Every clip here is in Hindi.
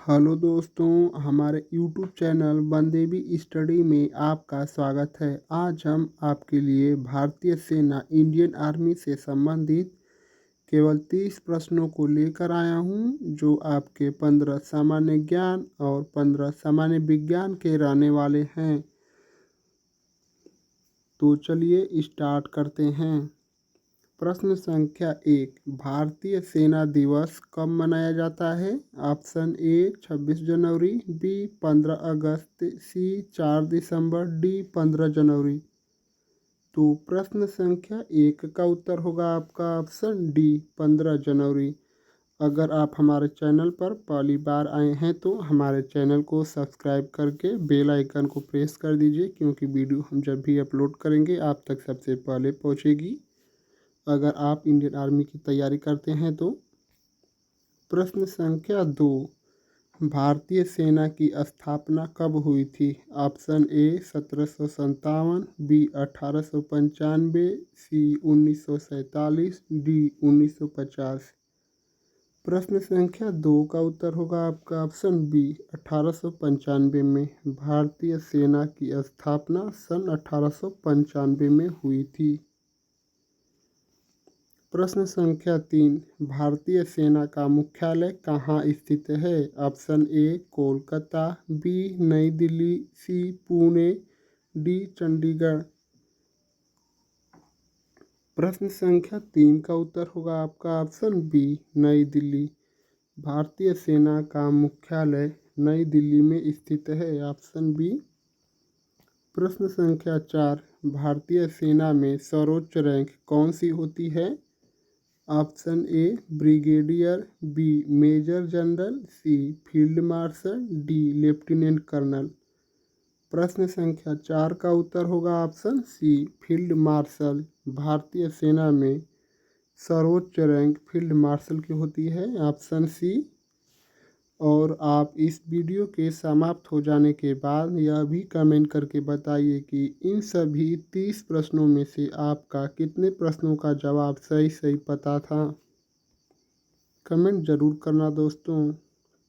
हेलो दोस्तों, हमारे यूट्यूब चैनल बनदेवी स्टडी में आपका स्वागत है। आज हम आपके लिए भारतीय सेना इंडियन आर्मी से संबंधित केवल 30 प्रश्नों को लेकर आया हूं, जो आपके 15 सामान्य ज्ञान और 15 सामान्य विज्ञान के रहने वाले हैं। तो चलिए स्टार्ट करते हैं। प्रश्न संख्या 1, भारतीय सेना दिवस कब मनाया जाता है? ऑप्शन ए 26 जनवरी, बी 15 अगस्त, सी 4 दिसंबर, डी 15 जनवरी। तो प्रश्न संख्या 1 का उत्तर होगा आपका ऑप्शन डी 15 जनवरी। अगर आप हमारे चैनल पर पहली बार आए हैं तो हमारे चैनल को सब्सक्राइब करके बेल आइकन को प्रेस कर दीजिए, क्योंकि वीडियो हम जब भी अपलोड करेंगे आप तक सबसे पहले पहुंचेगी, अगर आप इंडियन आर्मी की तैयारी करते हैं तो। प्रश्न संख्या 2, भारतीय सेना की स्थापना कब हुई थी? Option A 1757, B 1895, C 1947, D 1950। प्रश्न संख्या 2 का उत्तर होगा आपका ऑप्शन बी 1895 में। भारतीय सेना की स्थापना सन 1895 में हुई थी। प्रश्न संख्या 3, भारतीय सेना का मुख्यालय कहाँ स्थित है? ऑप्शन ए कोलकाता, बी नई दिल्ली, सी पुणे, डी चंडीगढ़। प्रश्न संख्या 3 का उत्तर होगा आपका ऑप्शन बी नई दिल्ली। भारतीय सेना का मुख्यालय नई दिल्ली में स्थित है, ऑप्शन बी। प्रश्न संख्या 4, भारतीय सेना में सर्वोच्च रैंक कौन सी होती है? Option A brigadier, B major general, C field marshal, D lieutenant colonel. प्रश्न संख्या 4 का उत्तर होगा ऑप्शन सी फील्ड मार्शल। भारतीय सेना में सर्वोच्च रैंक फील्ड मार्शल की होती है, ऑप्शन सी। और आप इस वीडियो के समाप्त हो जाने के बाद यह भी कमेंट करके बताइए कि इन सभी 30 प्रश्नों में से आपका कितने प्रश्नों का जवाब सही पता था। कमेंट जरूर करना दोस्तों।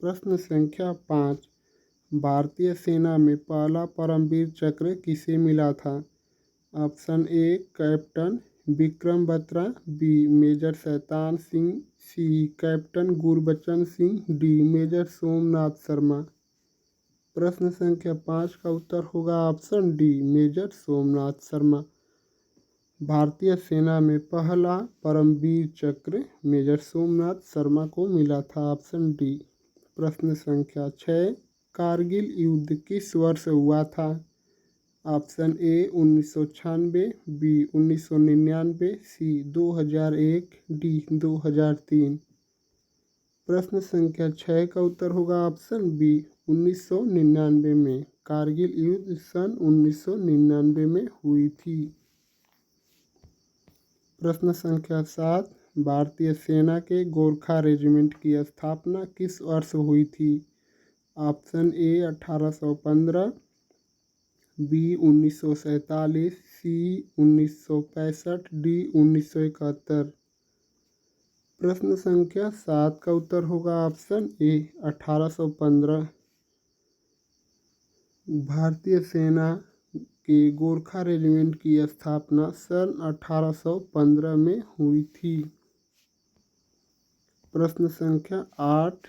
प्रश्न संख्या 5, भारतीय सेना में पहला परमवीर चक्र किसे मिला था? Option A captain Vikram Batra, B major Shaitan Singh, C captain Gurbachan Singh, D major Somnath Sharma. प्रश्न संख्या 5 का उत्तर होगा option D major Somnath Sharma. भारतीय सेना में पहला परमवीर चक्र मेजर सोमनाथ शर्मा को मिला था, ऑप्शन डी। प्रश्न संख्या 6, कारगिल युद्ध किस वर्ष हुआ था? Option A 1996, B 1999, C 2001, D 2003। प्रश्न संख्या 6 का उत्तर होगा ऑप्शन बी 1999 में। कारगिल युद्ध सन 1999 में हुई थी। प्रश्न संख्या 7, भारतीय सेना के गोरखा रेजिमेंट की स्थापना किस वर्ष हुई थी? Option A 1815, B 1947, C 1965, D 1971। प्रश्न संख्या 7 का उत्तर होगा ऑप्शन ए 1815। भारतीय सेना के गोरखा रेजिमेंट की स्थापना सन 1815 में हुई थी। प्रश्न संख्या 8,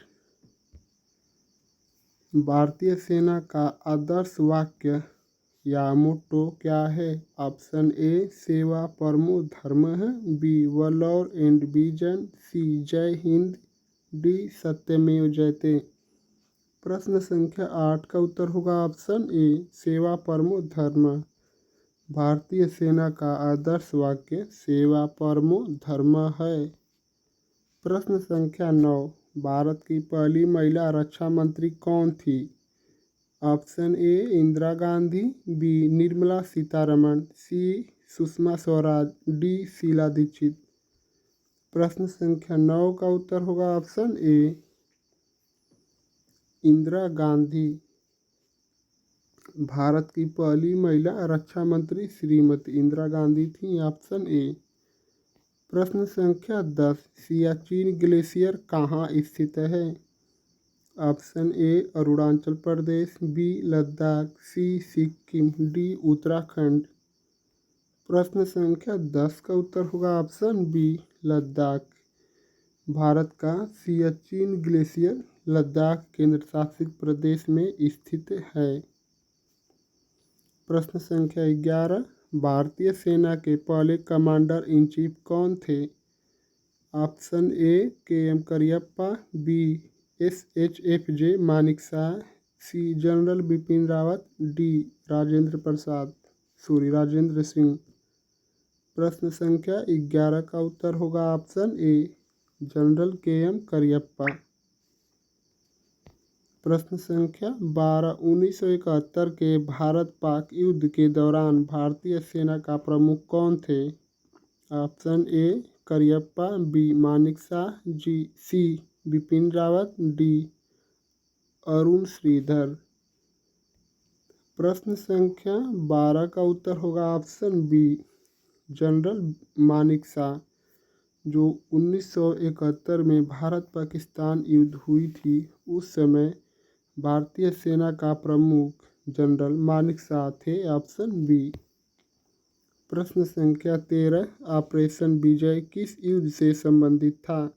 भारतीय सेना का आदर्श वाक्य या मोटो क्या है? ऑप्शन ए सेवा परमो धर्मः, बी वलोर एंड विजन, सी जय हिंद, डी सत्यमेव जयते। प्रश्न संख्या 8 का उत्तर होगा ऑप्शन ए सेवा परमो धर्म। भारतीय सेना का आदर्श वाक्य सेवा परमो धर्म है। प्रश्न संख्या 9, भारत की पहली महिला रक्षा मंत्री कौन थी? Option A Indira Gandhi, B Nirmala Sitharaman, C Sushma Swaraj, D Sheila Dikshit. प्रश्न संख्या 9 का उत्तर होगा ऑप्शन ए इंदिरा गांधी। भारत की पहली महिला रक्षा मंत्री श्रीमती इंदिरा गांधी थी, ऑप्शन ए। प्रश्न संख्या 10, सियाचिन ग्लेशियर कहाँ स्थित है? Option A Arunachal Pradesh, B Ladakh, C Sikkim, D Uttarakhand. प्रश्न संख्या 10 का उत्तर होगा ऑप्शन बी लद्दाख। भारत का सियाचिन ग्लेशियर लद्दाख केंद्र शासित प्रदेश में स्थित है। प्रश्न संख्या 11, भारतीय सेना के पहले कमांडर इन चीफ कौन थे? Option A K M. Cariappa, B SHFJ Manekshaw, C general Bipin Rawat, D Rajendra Singh. प्रश्न संख्या 11 का उत्तर होगा option A general K M. Cariappa. प्रश्न संख्या 12, 1971 के भारत पाक युद्ध के दौरान भारतीय सेना का प्रमुख कौन थे? Option A Cariappa, B Manekshaw, C Bipin Rawat, D Arun Shridhar. प्रश्न संख्या 12 का उत्तर होगा ऑप्शन बी जनरल मानेकशॉ। जो 1971 में भारत पाकिस्तान युद्ध हुई थी उस समय भारतीय सेना का प्रमुख जनरल मानेकशॉ थे। Option B. प्रश्न संख्या 13, ऑपरेशन विजय किस युद्ध से संबंधित था?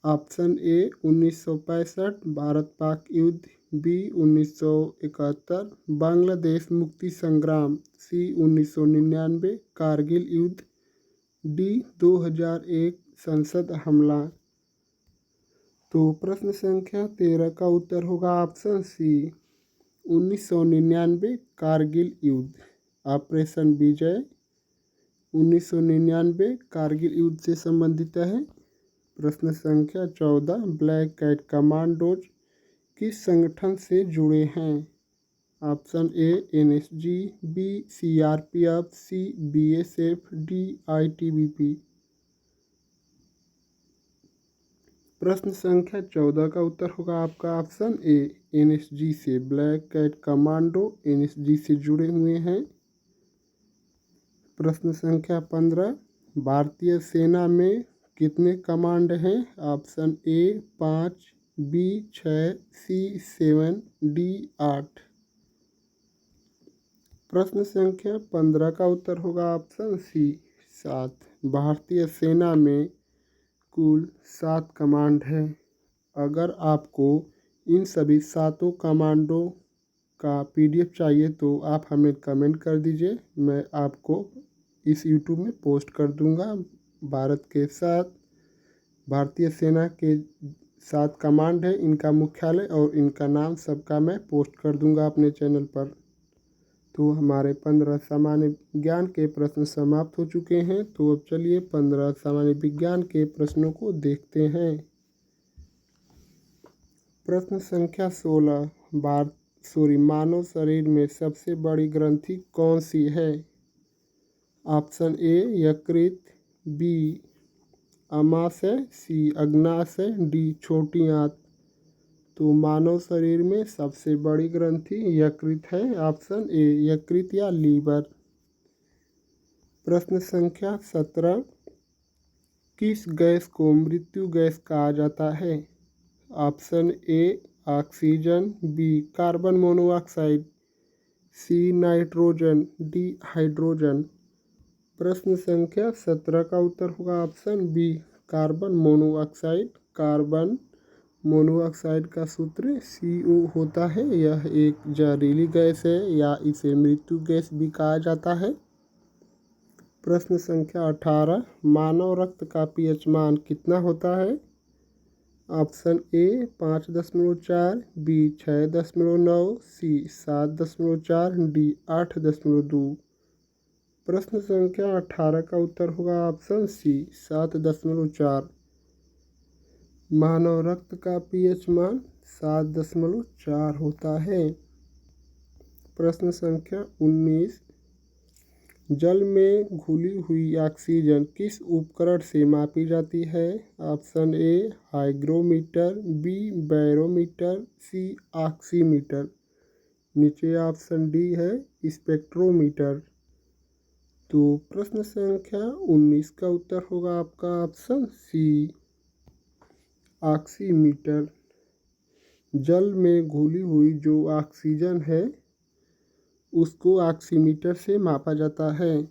ऑप्शन ए 1965 भारत पाक युद्ध, बी 1971 बांग्लादेश मुक्ति संग्राम, सी 1999 कारगिल युद्ध, डी 2001 संसद हमला। तो प्रश्न संख्या 13 का उत्तर होगा ऑप्शन सी 1999 कारगिल युद्ध। ऑपरेशन विजय 1999 कारगिल युद्ध से संबंधित है। प्रश्न संख्या 14, ब्लैक कैट कमांडोज किस संगठन से जुड़े हैं? Option A NSG, B CRPF, C BSF, D ITBP। प्रश्न संख्या 14 का उत्तर होगा आपका ऑप्शन ए NSG से। ब्लैक कैट कमांडो NSG से जुड़े हुए हैं। प्रश्न संख्या 15, भारतीय सेना में कितने कमांड हैं? Option A 5, B 6, C 7, D 8। प्रश्न संख्या 15 का उत्तर होगा ऑप्शन सी 7। भारतीय सेना में कुल 7 कमांड है। अगर आपको इन सभी 7 कमांडो का PDF चाहिए तो आप हमें कमेंट कर दीजिए, मैं आपको इस YouTube में पोस्ट कर दूंगा। भारतीय सेना के 7 कमांड है, इनका मुख्यालय और इनका नाम सबका मैं पोस्ट कर दूंगा अपने चैनल पर। तो हमारे 15 सामान्य ज्ञान के प्रश्न समाप्त हो चुके हैं। तो अब चलिए 15 सामान्य विज्ञान के प्रश्नों को देखते हैं। प्रश्न संख्या 16, मानव शरीर में सबसे बड़ी ग्रंथि कौन सी है? ऑप्शन ए यकृत, बी अमाशय, सी अग्नाशय, डी छोटी आंत। तो मानव शरीर में सबसे बड़ी ग्रंथि यकृत है। ऑप्शन ए यकृत या लीवर। प्रश्न संख्या 17, किस गैस को मृत्यु गैस कहा जाता है? Option A oxygen, B carbon monoxide, C nitrogen, D hydrogen. प्रश्न संख्या 17 का उत्तर होगा option B carbon monoxide. Carbon monoxide का सूत्र CO होता है। यह एक जहरीली गैस है या इसे मृत्यु गैस भी कहा जाता है। प्रश्न संख्या 18, मानव रक्त का pH मान कितना होता है? Option A 5.4, B 6.9, C 7.4, D 8.2। प्रश्न संख्या 18 का उत्तर होगा ऑप्शन सी 7.4। मानव रक्त का pH मान 7.4 होता है। प्रश्न संख्या 19, जल में घुली हुई ऑक्सीजन किस उपकरण से मापी जाती है? Option A hygrometer, B barometer, C oximeter. नीचे ऑप्शन डी है स्पेक्ट्रोमीटर। तो प्रश्न संख्या 19 का उत्तर होगा आपका ऑप्शन सी ऑक्सीमीटर। जल में घुली हुई जो ऑक्सीजन है उसको ऑक्सीमीटर से मापा जाता है।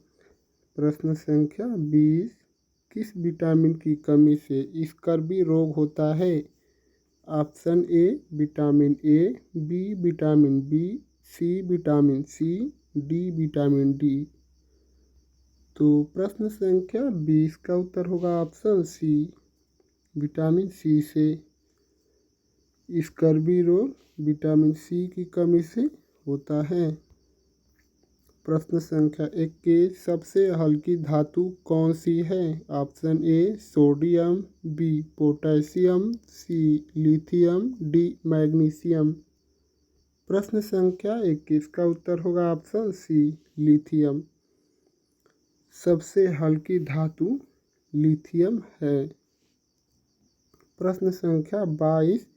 प्रश्न संख्या 20, किस विटामिन की कमी से स्कर्वी रोग होता है? Option A vitamin A, B vitamin B, C vitamin C, D vitamin D. तो प्रश्न संख्या 20 का उत्तर होगा ऑप्शन सी, विटामिन सी से स्कर्वी रोग विटामिन सी की कमी से होता है। प्रश्न संख्या 21, सबसे हल्की धातु कौन सी है? Option A sodium, B potassium, C lithium, D magnesium. प्रश्न संख्या 21 का उत्तर होगा ऑप्शन सी, लिथियम। सबसे हल्की धातु लिथियम है। प्रश्न संख्या 22,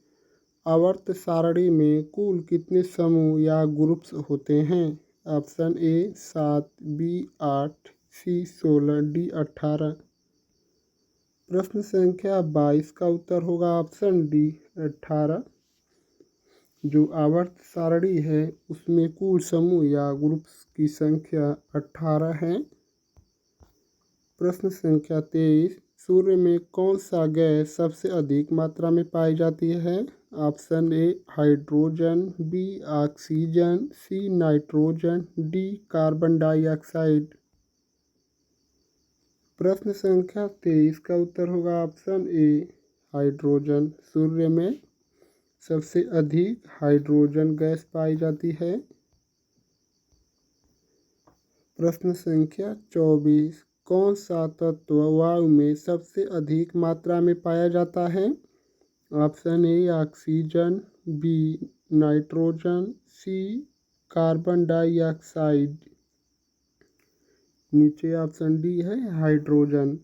आवर्त सारणी में कुल कितने समूह या ग्रुप्स होते हैं? Option A 7, B 8, C 16, D 18। प्रश्न संख्या 22 का उत्तर होगा ऑप्शन डी 18। जो आवर्त सारणी है उसमें कुल समूह या ग्रुप्स की संख्या 18 है। प्रश्न संख्या 23, सूर्य में कौन सा गैस सबसे अधिक मात्रा में पाई जाती है? Option A hydrogen, B oxygen, C nitrogen, D carbon dioxide. प्रश्न संख्या 23 का उत्तर होगा ऑप्शन ए हाइड्रोजन। सूर्य में सबसे अधिक हाइड्रोजन गैस पाई जाती है। प्रश्न संख्या 24, कौन सा तत्व वायु में सबसे अधिक मात्रा में पाया जाता है? Option A oxygen, B nitrogen, C carbon dioxide. नीचे ऑप्शन डी है हाइड्रोजन।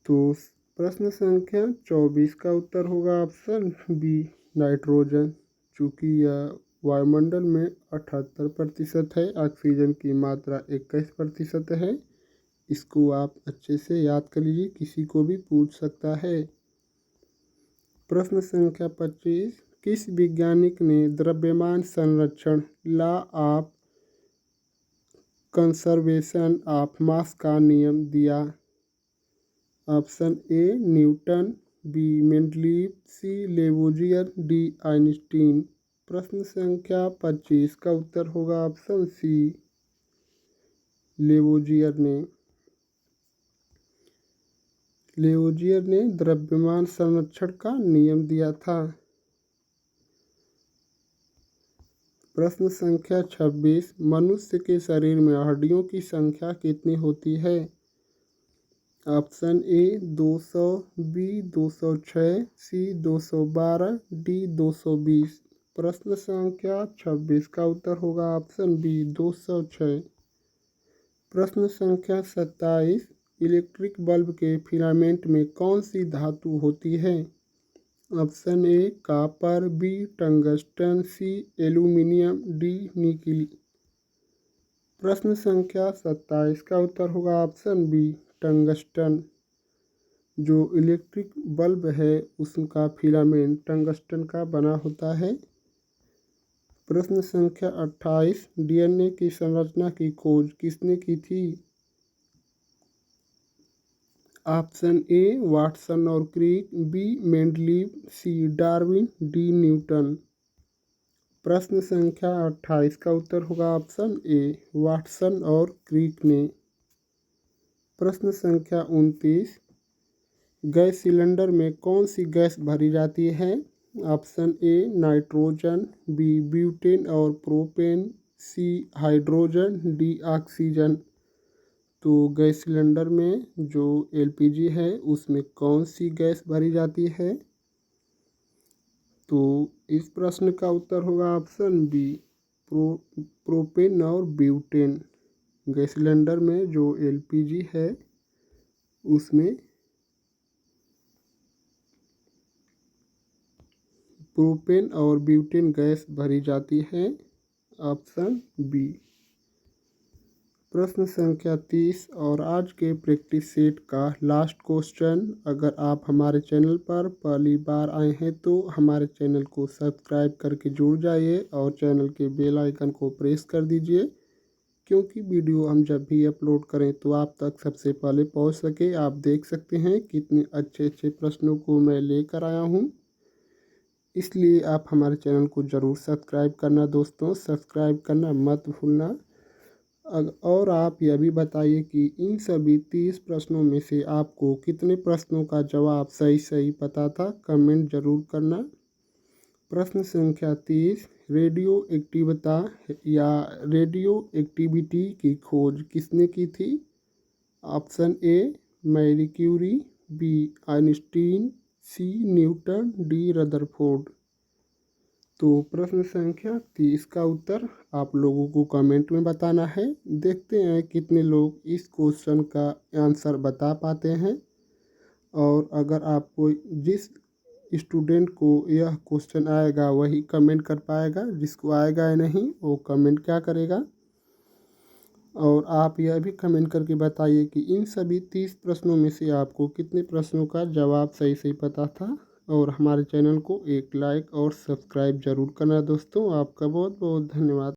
तो प्रश्न संख्या 24 का उत्तर होगा ऑप्शन बी नाइट्रोजन। चूँकि यह वायुमंडल में 78% है, ऑक्सीजन की मात्रा 21% है। इसको आप अच्छे से याद कर लीजिए, किसी को भी पूछ सकता है। प्रश्न संख्या 25, किस वैज्ञानिक ने द्रव्यमान संरक्षण law of conservation of mass का नियम दिया? Option A Newton, B Mendeleev, C Lavoisier, D Einstein. प्रश्न संख्या 25 का उत्तर होगा ऑप्शन सी, लेवोजियर ने। लेवोजियर ने द्रव्यमान संरक्षण का नियम दिया था। प्रश्न संख्या 26, मनुष्य के शरीर में हड्डियों की संख्या कितनी होती है? Option A 200, B 206, C 212, D 220। प्रश्न संख्या 26 का उत्तर होगा ऑप्शन बी 206। प्रश्न संख्या 27, इलेक्ट्रिक बल्ब के फिलामेंट में कौन सी धातु होती है? Option A copper, B tungsten, C aluminium, D nickel. प्रश्न संख्या 27 का उत्तर होगा ऑप्शन बी टंगस्टन। जो इलेक्ट्रिक बल्ब है उसका फिलामेंट टंगस्टन का बना होता है। प्रश्न संख्या 28, डीएनए की संरचना की खोज किसने की थी? ऑप्शन ए वाटसन और क्रिक, बी मेंडलीव, सी डार्विन, डी न्यूटन। प्रश्न संख्या 28 का उत्तर होगा ऑप्शन ए वाटसन और क्रिक ने। प्रश्न संख्या 29, गैस सिलेंडर में कौन सी गैस भरी जाती है? Option A nitrogen, B butane और propane, C hydrogen, D oxygen. तो गैस सिलेंडर में जो एलपीजी है उसमें कौन सी गैस भरी जाती है? तो इस प्रश्न का उत्तर होगा ऑप्शन बी प्रोपेन और ब्यूटेन। गैस सिलेंडर में जो एलपीजी है उसमें प्रोपेन और ब्यूटेन गैस भरी जाती है। Option B. प्रश्न संख्या 30 और आज के प्रैक्टिस सेट का लास्ट क्वेश्चन। अगर आप हमारे चैनल पर पहली बार आए हैं तो हमारे चैनल को सब्सक्राइब करके जुड़ जाइए और चैनल के बेल आइकन को प्रेस कर दीजिए, क्योंकि वीडियो हम जब भी अपलोड करें तो आप तक सबसे पहले पहुंच सके। आप देख सकते हैं कितने अच्छे अच्छे प्रश्नों को मैं लेकर आया हूं, इसलिए आप हमारे चैनल को ज़रूर सब्सक्राइब करना दोस्तों, सब्सक्राइब करना मत भूलना। और आप यह भी बताइए कि इन सभी 30 प्रश्नों में से आपको कितने प्रश्नों का जवाब सही सही पता था, कमेंट ज़रूर करना। प्रश्न संख्या 30, रेडियो एक्टिवता या रेडियो एक्टिविटी की खोज किसने की थी? Option A Marie Curie, B Einstein, C Newton, D Rutherford. तो प्रश्न संख्या 30 का उत्तर आप लोगों को कमेंट में बताना है। देखते हैं कितने लोग इस क्वेश्चन का आंसर बता पाते हैं। और अगर आपको जिस स्टूडेंट को यह क्वेश्चन आएगा वही कमेंट कर पाएगा, जिसको आएगा या नहीं वो कमेंट क्या करेगा। और आप यह भी कमेंट करके बताइए कि इन सभी 30 प्रश्नों में से आपको कितने प्रश्नों का जवाब सही सही पता था। और हमारे चैनल को एक लाइक और सब्सक्राइब ज़रूर करना दोस्तों। आपका बहुत बहुत धन्यवाद।